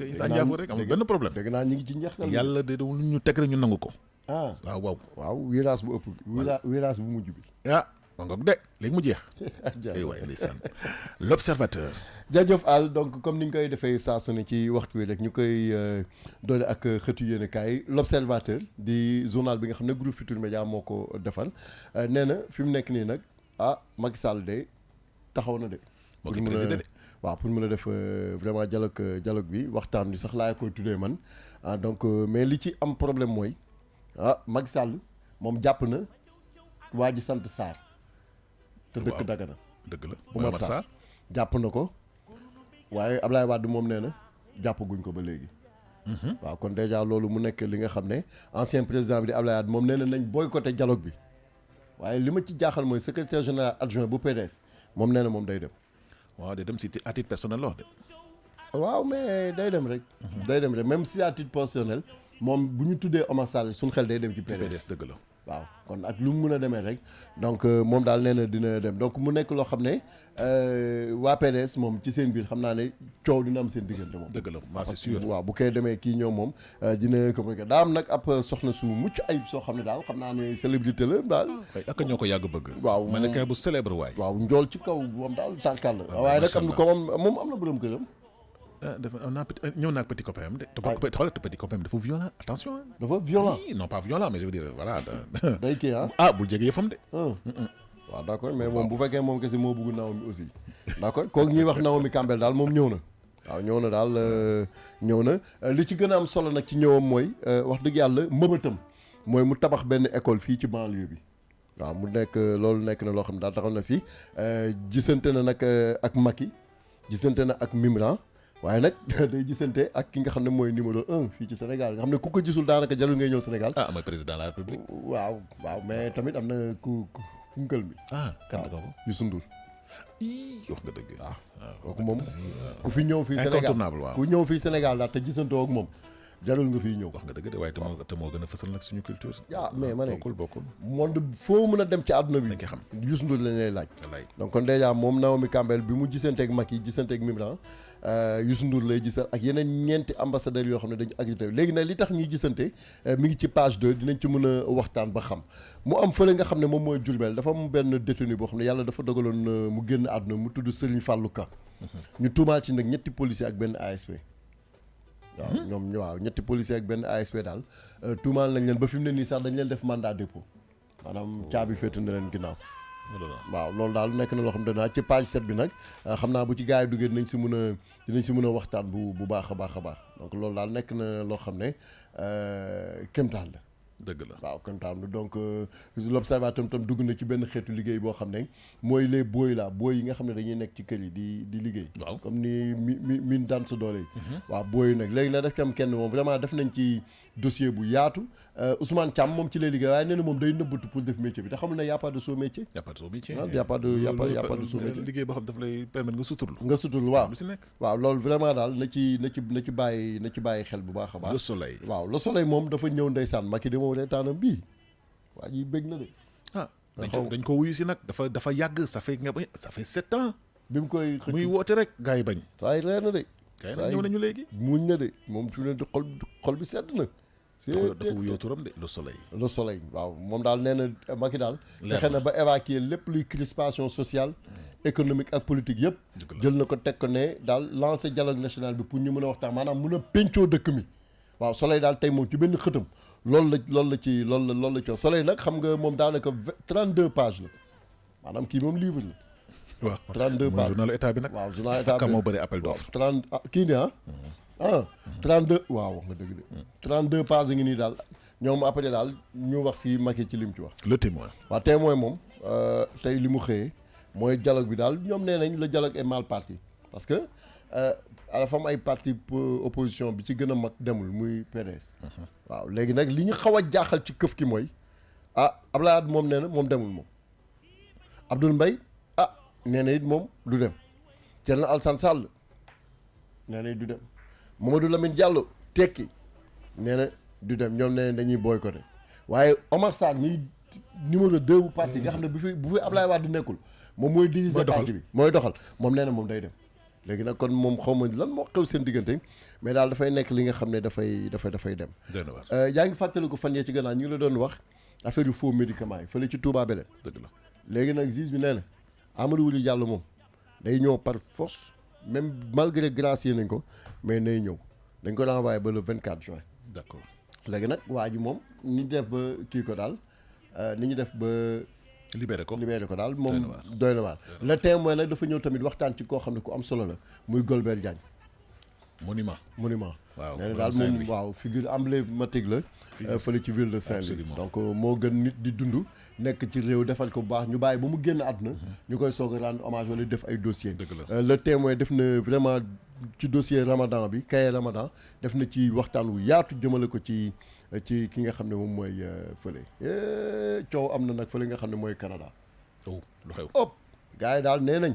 Issa Ndiaffou rek amul benn problème. dégg naa ñu ngi ci njeextal. yàlla de lu ñu teg rek ñu nangu ko. waaw. waaw virage bu ëpp bi. virage bu mujj bi. ma ngoog de léegi mu jeex. waay ndeysaan l'observateur. jaajëf Al donc comme ni ñu koy defee saa su ne ci waxtu wi rek ñu koy doole ak xëtu yéen kaay l'observateur di journal bi nga xam ne groupe Futurs Médias moo ko defal nee na fi mu nekk nii nag Macky Sall de taxaw na de. moo koy président de. waaw pour mën a def vraiment dialogue bi waxtaan bi sax laa koy tuddee man donc mais li ci am problème mooy Macky Sall moom jàpp na waa ji sant Sarr. te dëkk Dagana. dëgg la Oumar Sarr jàpp na ko waaye Ablaye Wade moom nee na jàppaguñ ko ba léegi. waaw kon déjà loolu mu nekk li nga xam ne ancien président bi di Ablaye Wade moom nee na nañ boycotté dialogue bi waaye li ma ci jaaxal mooy secrétaire général adjoint bu PDS moom nee na moom day dem. waaw day dem si à titre personnel la wax de. waaw mais day dem rek. day dem rek même si à titre personnel moom bu ñu tuddee Oumar Sarr suñu xel day dem ci PDS dëgg la. waaw kon ak lu mu mën a demee rek donc moom daal nee na dina dem donc mu nekk loo xam ne waa PDS moom ci seen biir xam naa ne coow dina am seen diggante moom. dëgg la c'est sûr. waaw bu koy demee kii ñëw moom dina communiquer daa am nag ab soxna su mucc ayib soo xam ne daal xam naa ne célébrité la daal. ak ñoo ko yàgg bëgg. waaw ma ne kay bu célèbre waay. waaw njool ci kaw moom daal tànkal la. waaye nag am na ko moom am na borom këram. ñëw naa ak petit copain am de. xoolal petit copain am dafa violent attention. dafa violent non pas violent mais je veux dire voilà. day kii bul jege yëfam de. waaw d'accord mais moom bu fekkee moom kese moo bëgg Naomi aussi d'accord kooku ñuy wax Naomi Campbell daal moom ñëw na. waaw ñëw na daal ñëw na li ci gën a am solo nag ci ñëwam mooy wax dëgg yàlla mëbëtam mooy mu tabax benn école fii ci banlieue bi. waaw mu nekk loolu nekk na loo xam ne daal taxaw na si gisante na nag ak Macky gisante na ak Mimran. waaye nag day gisante ak ki nga xam ne mooy numéro 1 fii ci Sénégal nga xam ne ku ko gisul daanaka jarul ngay ñëw Sénégal. mooy président de la République. waaw mais tamit am na ku nkël mi. kan la ko Youssou Ndour. wax nga dëgg. waaw kooku moom ku fi ñëw fii Sénégal incontournable waaw. ku ñëw fii Sénégal daal te gisantoo ak moom jarul nga fiy ñëw. wax nga dëgg de waaye te moo gën a fësal nag suñu culture. mais ma ne bokkul. monde foo mën a dem ci àdduna bi. dañ koy xam Youssou Ndour lañ lay laaj. donc kon déjà moom Naomi Campbell bi mu gisanteeg Macky gisanteeg Mimran Youssou Ndour lay gisal ak yeneen ñeenti ambassadeurs yoo xam ne dañu accrédité léegi nag li tax ñuy gisante mi ngi ci page 2 dinañ ci mën a waxtaan ba xam mu am fële nga xam ne moom mooy Diourbel dafa am benn détenu boo xam ne yàlla dafa dogaloon mu génn àdduna mu tudd Serigne Fallou Ka. ñu tuumaal ci nag ñetti policiers ak benn ASP. waaw ñetti policiers ak benn ASP daal tuumaal nañ leen ba fi mu ne nii sax dañ leen def mandat dépôt maanaam caabi féete na leen ginnaaw. waaw loolu daal nekk na loo xam ne ci page 7 bi nag xam naa bu ci gars yi duggee dinañ si mën a waxtaan bu baax a baax a baax donc loolu daal nekk na loo xam ne kéemtaan la. dëgg la waaw kéemtaan la donc l'observateur tam dugg na ci benn xeetu liggéey boo xam ne mooy les booy yi nga xam ne dañuy nekk ci kër yi di liggéey. waaw comme ni min daan sa doole yi. waaw booy yi nag léegi nag daf ci am kenn moom vraiment def nañ ci dossier bu yaatu Ousmane Thiam moom ci lay liggéey waaye nee na moom day nëbbatu pour def métier bi te xamul ne y a pas de sous métier. y a pas de sous métier. y a pas de sous métier. liggéey boo xam daf lay permettre nga suturlu. waaw lu si nekk. waaw loolu vraiment daal na ci bàyyi xel bu baax a baax. le soleil. waaw le soleil moom dafa ñëw ndeysaan Macky de moom reetaanam bii waa ji bëgg na de. dañ ko wuyu si nag dafa yàgg ça fait 7 ans. bi mu koy muy woote rek gars yi bañ. saa yi reer na de. gars yi ñëw nañu léegi. muñ na de moom fi mu ne xol bi sedd na. dafa wuyoo turam de le soleil. le soleil waaw moom daal nee na Macky daal. fexe na ba évacuer lépp luy crispation sociale. économique ak politique yëpp. jël na ko teg ko ne daal lancer dialogue national bi pour ñu mën a waxtaan maanaam mën a pencoo dëkk mi. waaw soleil daal tey moom ci benn xëtam loolu la ci soleil nag xam nga moom daanaka 32 pages la maanaam kii moom livre la. waaw 32 pages journal état bi nag. waaw journal état bi ka moo bëri appel d'offre. 32 waaw wax nga dëgg de. 32 pages ngi nii daal ñoom après daal ñu wax si Macky ci lim ci wax. le témoin. waaw témoin moom tey li mu xëyee mooy dialogue bi daal ñoom nee nañ le dialogue est mal parti parce que dafa am ay parti opposition bi ci gën a mag demul muy PDS. waaw léegi nag li ñu xaw a jaaxal ci këf ki mooy Abdoulaye Wade moom nee na moom demul moom Abdoul Mbaye nee na it moom du dem Thierno Alassane Sall nee na it du dem Mamadou Lamine Diallo tekki nee na du dem ñoom nee na dañuy boycotté waaye Omar Sarr ñuy numéro 2 bu parti nga xam ne bu fi Abdoulaye Wade nekkul moom mooy diriger parti bi mooy doxal moom nee na moom day dem léegi nag kon moom xaw ma lan moo xew seen diggante mais daal dafay nekk li nga xam ne dafay dem. yaa ngi fàttali ko fan yee ci gannaaw ñu ngi la doon wax affaire yu faux médicaments yi fële ci Touba Belel. dëgg la léegi nag juge bi nee na Amadou Wuli Diallo moom day ñëw par force même malgré gracier nañ ko mais nay ñëw dañ ko renvoyé ba le 24 juin. d'accord léegi nag waa ji moom ni ñu def ba kii ko daal ni ñu def ba. libéré ko daal moom doy na waar. Le Témoin nag dafa ñëw tamit waxtaan ci koo xam ne ku am solo la muy Golbert Diagne. monument. waaw nee na daal moom waaw figure emblématique la. fële ci ville de Saint-Louis. donc moo gën nit di dund nekk ci réew defal ko bu baax ñu bàyyi ba mu génn àdduna. ñu koy soog a rendre hommage wala def ay dossiers. Le Témoin def na vraiment ci dossier Ramadan bi kaye Ramadan def na ci waxtaan wu yaatu jëmale ko ci ki nga xam ne moom mooy fële coow am na nag fële nga xam ne mooy Canada. lu xew gars yi daal nee nañ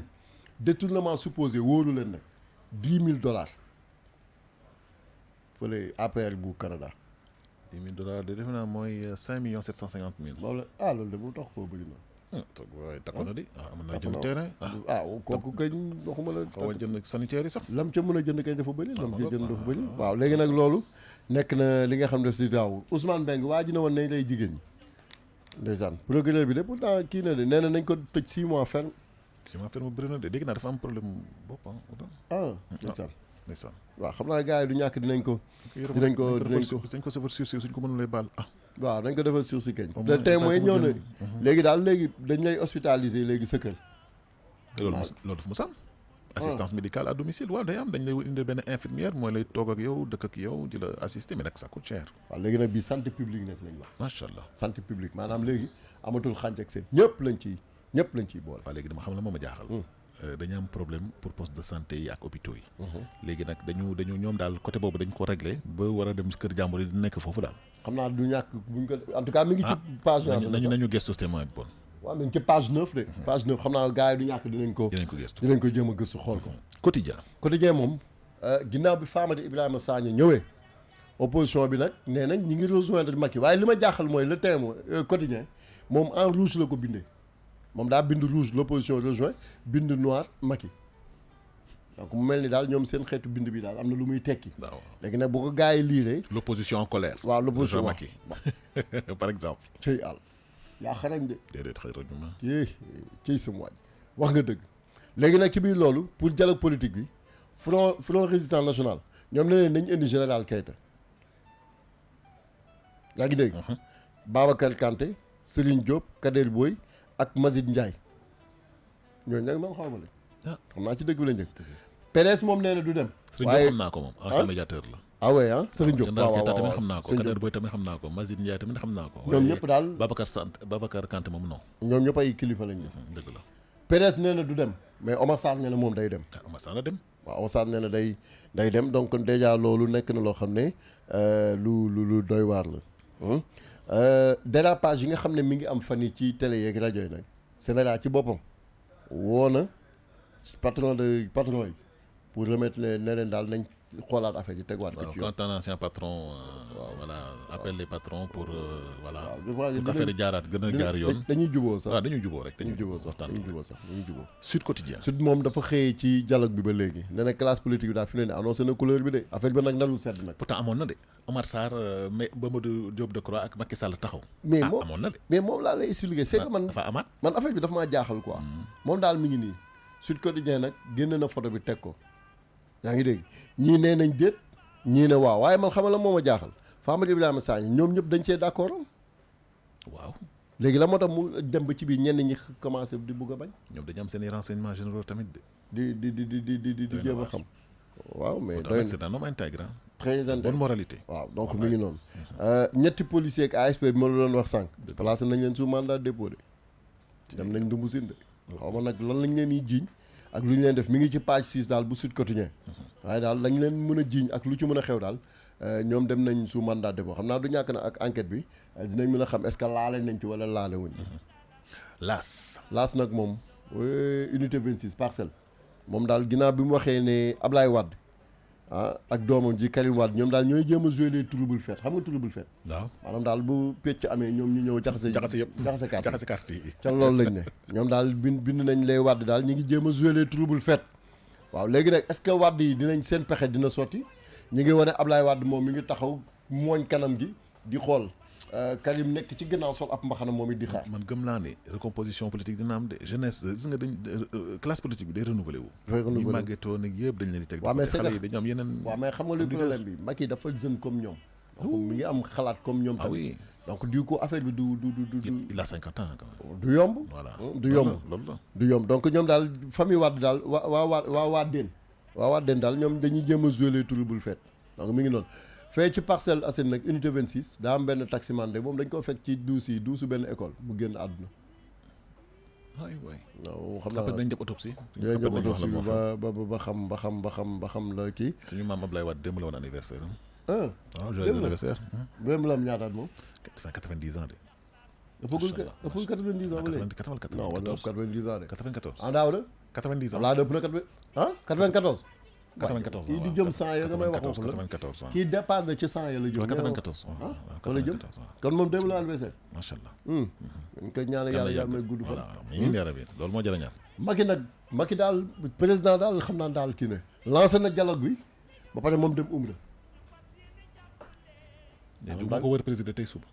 détournement supposé wóoru leen nag $10,000 fële APR bu Canada. $10,000 de defe naa mooy 5,750,000. loolu de bu tax koo bëri na. waaye takkoon na di mën naa jënd terrain. kooku kañ waxuma la. xaw a jënd sanitaire yi sax. lam ca mën a jënd kañ dafa bëri. lam ca jënd dafa bëri. waaw léegi nag loolu nekk na li nga xam ne si daaw Ousmane Mbengue waa ji na woon nañ lay jigéen ñi. ndeysaan procureur bi de pourtant kii na de nee na nañ ko tëj 6 mois ferme. 6 mois ferme bëri na de dégg naa dafa am problème bopp ndeysaan. waaw xam naa gars yi du ñàkk dinañ ko defal sursis suñ ko mënulee baal waaw dañ ko defal sursis kañ. Le Témoin ñëw na léegi dañ lay hospitaliser léegi sa kër. loolu dafa mos am. assistance médicale à domicile waaw day am dañ lay indi benn infirmière mooy lay toog ak yow dëkk ak yow di la assister mais nag ça coûte cher. waaw léegi nag bii santé publique nag lañ wax. macha allah santé publique maanaam léegi amatul xànc ak seen ñëpp lañ ciy boole. waaw léegi dama xam la moom a jaaxal. dañu am problème pour poste de santé yi ak hôpitaux yi. léegi nag dañu ñoom daal côté boobu dañ ko réglé ba war a dem kër jàmbur yi di nekk foofu daal. xam naa du ñàkk buñ ko en tout cas mi ngi ci page. nañu gëstu Témoin bi bon. waaw mi ngi ci page 9 de. page 9 xam naa gars yi du ñàkk dinañ ko gëstu dinañ ko jéem a gëstu xool ko. quotidien moom ginnaaw bi Famady Ibrahima Sagna ñëwee opposition bi nag nee nañ ñi ngi rejoindre Macky waaye li ma jaaxal mooy Le Témoin quotidien moom en rouge la ko bindee. moom daa bind rouge l'opposition rejoint bind noir Macky donc mu mel ni daal ñoom seen xeetu bind bi daal am na lu muy tekki. waaw léegi nag bu ko gars yi liiree. l'opposition en colère. waaw l'opposition Macky par exemple. cëy àll yaa xarañ de. déedéet xarañ ma. cëy sama waaj wax nga dëgg léegi nag ci biir loolu pour dialogue politique bi front résistance national ñoom ne leen nañ indi général Keïta yaa ngi dégg. Babacar Kanté Serigne Diop Kader Boy ak Mazid Ndiaye ñooñu nag man xaw ma la. xam naa ci dëgg bi la njëkk. PDS moom nee na du dem. waaye xam naa ko moom ancien médiateur la. Serigne Diop waaw tamit xam naa ko Kader Boy tamit xam naa ko Mazid Ndiaye tamit xam naa ko. ñoom ñëpp daal Babacar Kanté moom non. ñoom ñëpp ay kilifa lañu. dëgg la. PDS nee na du dem mais Omar Sarr nee na moom day dem. Omar Sarr la dem. waaw Omar Sarr nee na day dem donc déjà loolu nekk na loo xam ne lu doy waar la. dérapage yi nga xam ne mi ngi am fan yi ci télé yeeg rajo yi nag Sénégal ci boppam woo na patron yi pour remettre ne leen daal nañ xoolaat affaire yi tegwaat ko ci yoon. quand un ancien patron voilà appelle les patrons pour voilà pour affaire yi jaaraat gën a jaar yoon. dañuy juboo sax waaw dañuy juboo rek dañuy juboo Sud Quotidien. Sud moom dafa xëyee ci dialogue bi ba léegi nee na classe politique bi daal fi ne ne annoncé na couleur bi de affaire bi nag narul sedd nag. pourtant amoon na de Omar Sarr Mamadou Diop Decroix ak Macky Sall taxaw. mais moom amoon na de. mais moom laa lay expliquer c'est que man dafa amaat man affaire bi dafa maa jaaxal quoi. moom daal mi ngi nii Sud Quotidien nag génn na photo bi teg ko. yaa ngi dégg ñii nee nañ déet ñii ne waaw waaye man xamal la moo ma jaaxal Famady Ibrahima Sagna ñoom ñëpp dañ see d'accord am. waaw léegi la moo tax mu dem ba ci biir ñenn ñi commencé di bugg a bañ. ñoom dañu am seen i renseignements généraux tamit de. di jéem a xam. waaw mais doy na c'est un homme intègre. très intègre bonne moralité. waaw donc mi ngi noonu. ñetti policiers ak ASP bi ma la doon wax sànq. placé nañ leen sous mandat de dépôt de. dem nañ dumbu sin de. xaw ma nag lan lañ leen di jiiñ ak lu ñu leen def mi ngi ci page 6 daal bu Sud Quotidien. waaye daal lañ leen mën a jiiñ ak lu ci mën a xew daal ñoom dem nañ sous mandat de dépôt xam naa du ñàkk na ak enquête bi dinañ mën a xam est-ce que laale nañ ci wala laale wuñ. Laas nag moom unité 26 parcelle moom daal ginnaaw bi mu waxee ne Ablaye Wade ak doomam ji Karim Wade ñoom daal ñooy jéem a jouer les troubles fêtes xam nga trouble fête. waaw maanaam daal bu pecc amee ñoom ñu ñëw jaxase yëpp jaxase carte yi ca loolu lañ ne ñoom daal bind nañ lay Wade daal ñu ngi jéem a jouer les troubles fêtes waaw léegi nag est-ce que Wade yi dinañ seen pexe dina sotti ñu ngi wane Ablaye Wade moom mi ngi taxaw mooñ kanam gi di xool Karim nekk ci gannaaw sol ab mbaxana moom it di xaar. man gëm naa ne recomposition politique dina am de jeunesse gis nga dañ classe politique bi day renouveler wu. dafay renouveler ñi màggetoo nag yëpp dañ leen di teg. waaw mais xale yi dañu am yeneen. waaw mais xam nga luy problème bi Macky dafa jeune comme ñoom. donc mi ngi am xalaat comme ñoom. ah tamit oui donc du coup affaire bi du. il a 50 ans quand même. du yomb. voilà du yomb loolu la. du yomb donc ñoom daal famille Wade daal waa Wade daal ñoom dañuy jéem a jouer les troubles faites donc mi ngi noonu. fee ci Parcelles Assainies nag unité 26 daa am benn taximan de moom dañ ko fekk ci duusu benn école mu génn àdduna. waay waay. waaw xam naa après dañ def autopsie. dinañ def autopsie bi ba xam la kii. suñu maam Ablaye Wade démb la woon anniversaire ah. waaw joyeux anniversaire. même la am ñaataat moom. 90 ans de. ëppul 90 ans ba léegi. 94 non war na ëpp 90 ans de. 94. ah daaw de. 90 ans. laa dëpp na 94. 94 kii di jëm 100 ya nga may wax foofu la 94 waaw. kii départ na ci 100 ya la jëm. 94 waaw. wala jëm kon moom démb la anniversaire. macha allah. dañ koy ñaanal yàlla may gudd fan. voilà amiin yaa rabbi loolu moo jar a ñaan. Macky daal président daal xam naa daal kii ne. lancé na dialogue bi ba pare moom dem umra. du ma ko wër président tey suba.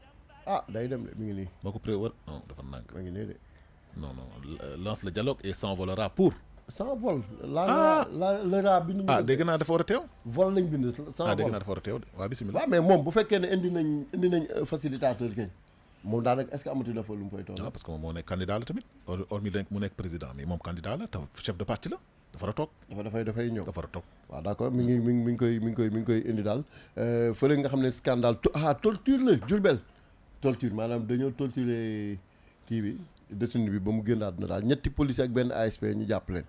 ah day dem de mi ngi nii. moo ko pré wër non dafa nànk. mi ngi nii de. non lance le dialogue et s'envolera pour. sans vol. le raa bi. dégg naa dafa war a teew. vol lañ bind sans vol dégg naa dafa war a teew de waaw bisimilah. waaw mais moom bu fekkee ne indi nañ facilitateur kay moom daanaka est-ce que amati dafa lu mu fay toll. waaw parce que moom moo nekk candidat la tamit hormis donc mu nekk président mais moom candidat la te chef de parti la dafa war a toog. dafay ñëw dafa war a toog. waaw d'accord mi ngi koy indi daal fële nga xam ne scandale torture la Diourbel torture maanaam dañoo torturer kii bi détenu bi ba mu génnaat na daal ñetti policier ak benn ASP ñu jàpp leen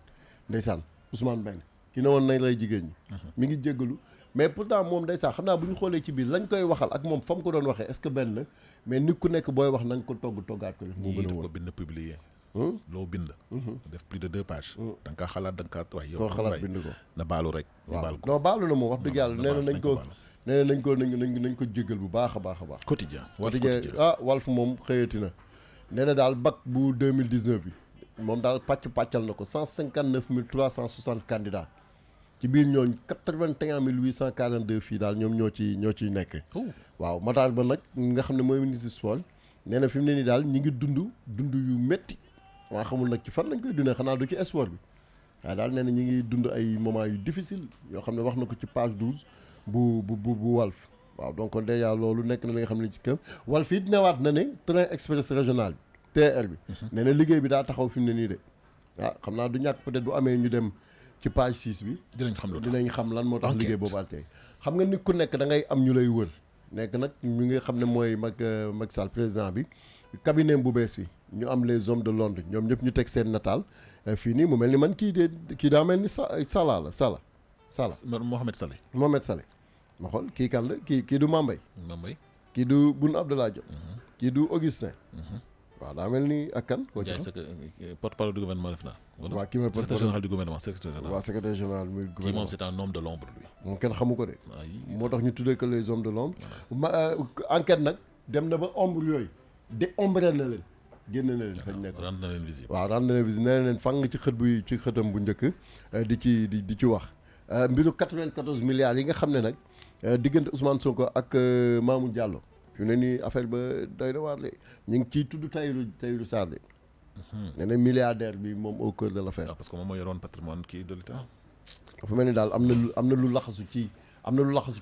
ndeysaan Ousmane Mbengue ki ne woon nañ lay jigéen ñi mi ngi jéggalu mais pourtant moom ndeysaan xam naa bu ñu xoolee ci biir lañ koy waxal ak moom fa mu ko doon waxee est-ce que benn la mais nit ku nekk booy wax na nga ko toggaat ko def moo gën a wóor ko bind publier loo bind def plus de 2 pages da nga kaa xalaat da nga kaa waay yow koo xalaat bind ko na baalu rek waaw non baalu na moom wax dëgg yàlla nee na nañ ko jéggal bu baax a baax a baax quotidien Walf moom xëyati na nee na daal bac bu 2019 bi moom daal pàccal na ko 159 360 candidats ci biir ñooñ 81 842 fii daal ñoom ñoo ciy nekk. waaw Matar Ba nag nga xam ne mooy ministre sport nee na fi mu ne nii daal ñi ngi dund yu métti waa xamul nag ci fan lañ koy dundee xanaa du ci sport bi waaye daal nee na ñi ngi dund ay moments yu difficile yoo xam ne wax na ko ci page 12 bu Walf waaw donc déjà loolu nekk na li nga xam ne ci kër Walf it newaat na ne train express régional bi TR bi nee na liggéey bi daa taxaw fi mu ne nii de xam naa du ñàkk peut-être bu amee ñu dem ci page 6 bi dinañ xam lan moo tax liggéey boobu altee xam nga nit ku nekk da ngay am ñu lay wër nekk nag ñu nga xam ne mooy Macky Sall président bi cabinet bu bees bi ñu am les hommes de Londres ñoom ñëpp ñu teg seen nataal fii nii mu mel ni man kii daa mel ni Sala Mohamed Saleh ma xool kii kan la kii du Mambay kii du Boun Abdallah Dionne kii du Augustin waaw daa mel ni ak kan koo ci porte-parole du gouvernement def naa waaw kii mooy secrétaire général du gouvernement secrétaire général muy gouvernement kii moom c'est un homme de l'ombre lui moom kenn xamu ko de moo tax ñu tuddee que les hommes de l'ombre enquête nag dem na ba ombre yooyu déombré na leen génn na leen fañ nekk rendre na leen visible waaw rendre na leen visible nee na leen fang ci xëtam bu njëkk di ci wax mbiru 94 milliards yi nga xam ne nag diggante Ousmane Sonko ak Mamour Diallo fi mu ne nii affaire ba doy na waar le ñu ngi ciy tudd Tahirou Sarr de nee na milliardaire bi moom au cœur de l'affaire parce que moom moo yoroon patrimoine kii de l'État dafa mel ni daal am na lu laxasu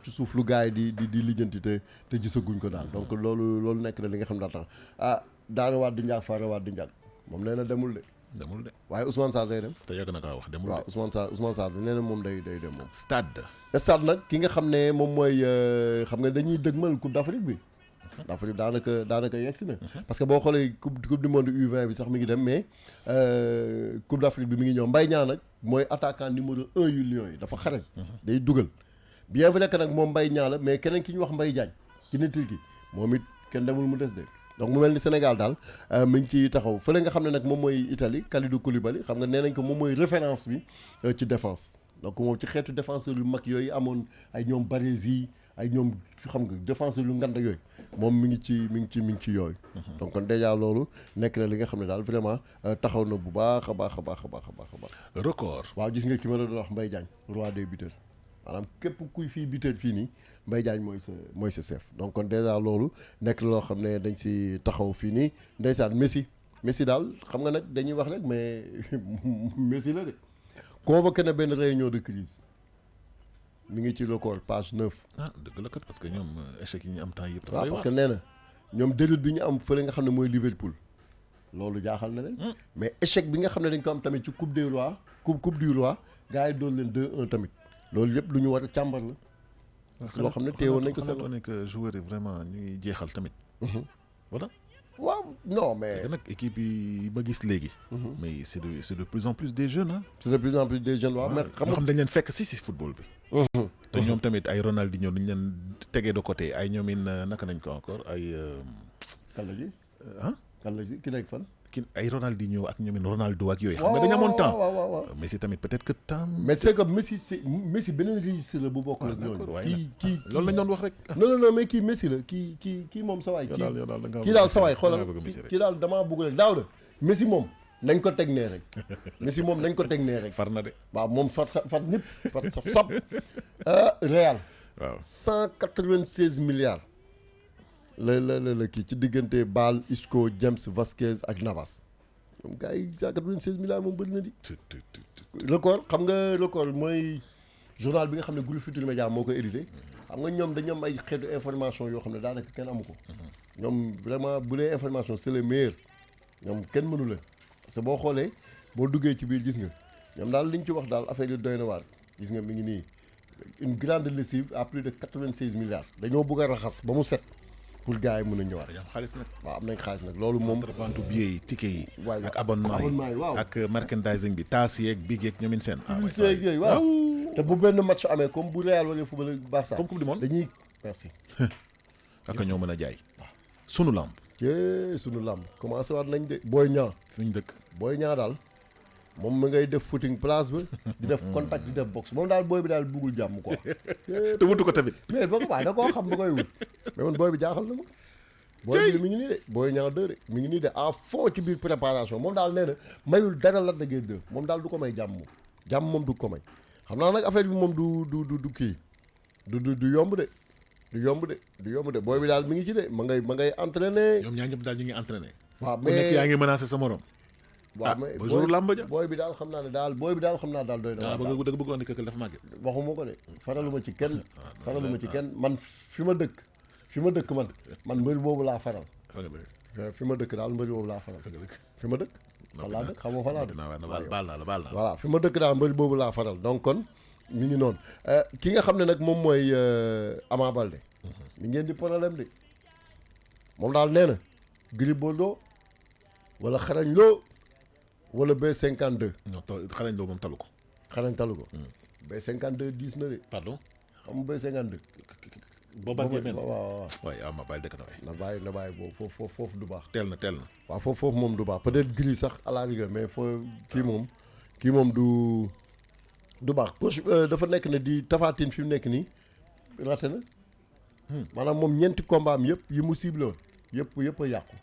ci suuf lu gars yi di lijjanti te gisaguñ ko daal donc loolu nekk na li nga xam daal tax daara waat di njaag faara waat di njaag moom nee na demul de waaye Ousmane Sarr day dem te yàgg na kaa wax demul waaw Ousmane Sarr nee na moom day dem moom stade nag ki nga xam ne moom mooy xam nga dañuy dëgmal Coupe d'Afrique bi daanaka yegg si na parce que boo xoolee coupe du monde U20 bi sax mi ngi dem mais Coupe d'Afrique bi mi ngi ñëw Mbaye Niang nag mooy attaquant numéro 1 yu Lions yi dafa xarañ day dugal bien vrai que nag moom Mbaye Niang la mais keneen ki ñu wax Mbaye Diagne ci nitir gi moom it kenn demul mu des de donc mu mel ni Sénégal daal mi ngi ciy taxaw fële nga xam ne nag moom mooy Italie Kalidou Koulibaly xam nga nee nañ ko moom mooy référence bi ci défense donc moom ci xeetu défenseur yu mag yooyu amoon ay ñoom Baresi ay ñoom xam nga défenseur yu ngand yooyu moom mi ngi ci yooyu. donc kon déjà loolu nekk na li nga xam ne daal vraiment taxaw na bu baax a baax. record. waaw gis nga ki ma la doon wax Mbaye Diagne roi des buteurs maanaam képp kuy fii buteur fii nii Mbaye Diagne mooy sa chef donc kon déjà loolu nekk na loo xam ne dañ si taxaw fii nii ndeysaan Messi daal xam nga nag dañuy wax rek mais Messi la de convoqué na benn réunion de crise mi ngi ci record page 9. dëgg la kat parce que ñoom échec yi ñu am temps yëpp. waaw parce que nee na ñoom déroute bi ñu am fële nga xam ne mooy Liverpool loolu jaaxal na leen. mais échec bi nga xam ne dañ ko am tamit ci coupe du roi gars yi doon leen 2-1 tamit loolu yëpp lu ñu war a càmbar la. parce que loo xam ne teewoon nañ ko seen xanaa que joueur yi vraiment ñuy jeexal tamit. voilà. waaw non mais. parce que nag équipe yi ma gis léegi. mais c'est de plus en plus des jeunes ah. c'est de plus en plus des jeunes waaw. mais xam dañ leen fekk si football bi. te ñoom tamit ay Ronaldinho dañ leen tegee de côté ay ñoomin naka nañ ko encore ay. kan la ji. kan la ji ki nekk fan. ay Ronaldinho ak ñoomin Ronaldo ak yooyu. xam nga dañu amoon temps waaw Messi tamit peut-être que temps. mais c'est que Messi beneen registre la bu bokk ak ñooñu. kii loolu la ñu doon wax rek. non mais kii Messi la kii moom sa waay. kii daal sa waay xoolal kii daal damaa bëgg rek daaw de Messi moom nañ ko teg nee rek. far na de. waaw moom far ñëpp far sab Real. waaw 196 milliards. la kii ci diggante Bale Isco James Vasquez ak Navas moom gars yi 196 milliards moom bëri na di. record xam nga record mooy journal bi nga xam ne groupe Futurs Médias moo ko édité. xam nga ñoom dañu am ay xeetu information yoo xam ne daanaka kenn amu ko. ñoom vraiment bu dee information c'est le meilleur ñoom kenn mënu leen parce que boo xoolee boo duggee ci biir gis nga ñoom daal li ñu ci wax daal affaire yi doy na waar gis nga mi ngi nii une grande lessive à plus de 96 milliards dañoo bëgg a raxas ba mu set. pour gars yi mën a ñëwaat. dañoo am xaalis nag. waaw am nañ xaalis nag loolu moom. vente billet yi ticket yi. waay ak abonnement yi waaw ak merchandising bi taas yeeg big yeeg ñoomin seen. seeg yooyu waaw te bu benn match amee comme bu Real wala football Barça. comme coupe du monde dañuy merci. ak ñoo mën a jaay. sunu lamb. sunu lamb commencé waat nañ de. Boy Niang suñ dëkk. Boy Niang daal moom ma ngay def footing place ba. di def contact di def boxe moom daal booy bi daal buggul jàmm quoi. te wutu ko tamit. mais boo ko waaye da koo xam ba koy wut. mais man booy bi jaaxal na ma. booy bi mi ngi nii de Boy Niang 2 de mi ngi nii de à fond ci biir préparation moom daal nee na mayul dara Lac de Guiers 2 moom daal du ko may jàmm moom du ko may xam naa nag affaire bi moom du kii du yomb de du yomb de booy bi daal mi ngi ci de ma ngay entraîné. ñoom ñaar ñëpp daal ñu ngi entraîné. waaw ku nekk yaa ngi menacé sa morom. waaw mais ba jour làmb ja booy bi daal xam naa daal doy na. da nga bëgg andi këkël dafa màgget. waxuma ko de faraluma ci kenn man fi ma dëkk man mbër boobu laa faral. fi ma dëkk daal mbër boobu laa faral. fi ma dëkk. fan laa dëkk xam nga fan laa dëkk. baal naa la voilà fi ma dëkk daal mbër boobu laa faral donc kon mi ngi noonu ki nga xam ne nag moom mooy Ama Baldé. mi ngeen di problème de moom daal nee na Gris Bordeaux wala Xarañ Lo wala B52. non Xarañ Lo moom talu ko. Xarañ talu ko. B52 diis na de. pardon. xam nga B52. Bombardier mel waaw waaye Ama Baldé dëkk na waay. na bàyyi boobu foofu du baax. teel na. waaw foofu moom du baax peut-être Gris sax à la rigueur mais kii moom du baax coach dafa nekk ne di Tapha Tine fi mu nekk nii raté na. maanaam moom ñeenti combat am yëpp yi mu ciblé woon yëpp a yàqu.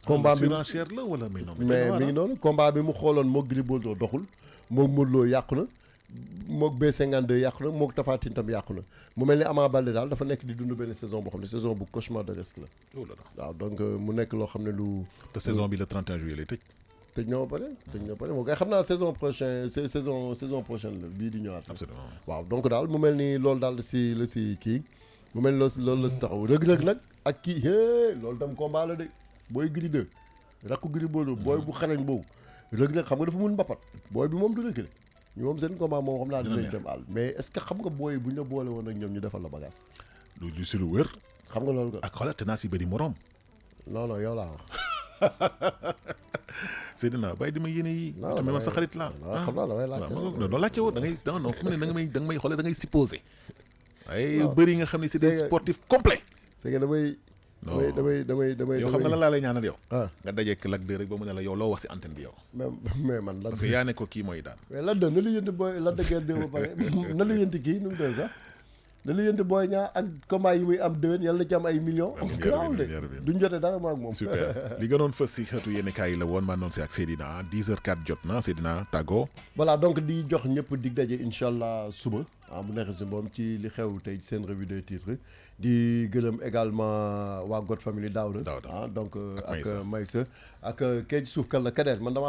combat bi surenchère la wala mais non. mais mi ngi noonu combat bi mu xooloon moog Gris Bordeaux doxul moog Modou Lo yàqu na moog B52 yàqu na moog Tapha Tine tam yàqu na mu mel ni Ama Baldé daal dafa nekk di dund benn saison boo xam ne saison bu cauchemardesque la. waaw donc mu nekk loo xam ne lu. te saison bi le 31 juillet lay tëj. tëj na ba pare moo koy xam naa saison prochaine la bii di ñëwaat. absolument waaw donc daal mu mel ni loolu daal la si kii mu mel ni loolu la si taxaw rëg-rëg nag ak kii loolu tam combat la de booy Gris 2 rakku Gris Bordeaux booy bu xarañ boobu rëg-rëg xam nga dafa mun mbapat booy bi moom du rëkkale ñu moom seen combat moom xam naa dinañ dem àll mais est-ce que xam nga booy bu ñu la boole woon ak ñoom ñu defal la bagage. lu si lu wér. xam nga loolu. ak xoolal te naa si bëri morom. non yow laa wax. Seydina bàyyi di ma yéene yi. non tamit man sa xarit laa. xam naa damay laajte non laajte woo da ngay non fu mu ne da nga may xoolal da ngay supposé. ay bëri nga xam ne c'est des sportifs complets. c'est que non damay yow xam nga lan laa lay ñaanal yow. ah nga dajeek Lac 2 rek ba mu ne la yow loo wax si antenne bi yow. mais man lan parce que yaa ne ko kii mooy daan. mais lan na li yënti booy lan dëggee dé ba pare na li yënti kii nu mu doon sax na li yënti booy ñaa ak combat yi muy am déwén yàlla na ci am ay millions grawul de duñ jotee dara ma ak moom super li gënoon fës si xeetu yenn kaay yi la woon maa noonu si ak Seydina 10h04 jot na Seydina tàggoo. voilà donc di jox ñëpp dig daje incha allah suba bu neexee si moom ci li xew tey seen revue des titres di gërëm également waa God Family Daouda donc ak Maysa ak kee ci suuf kan la Kader man damaa xam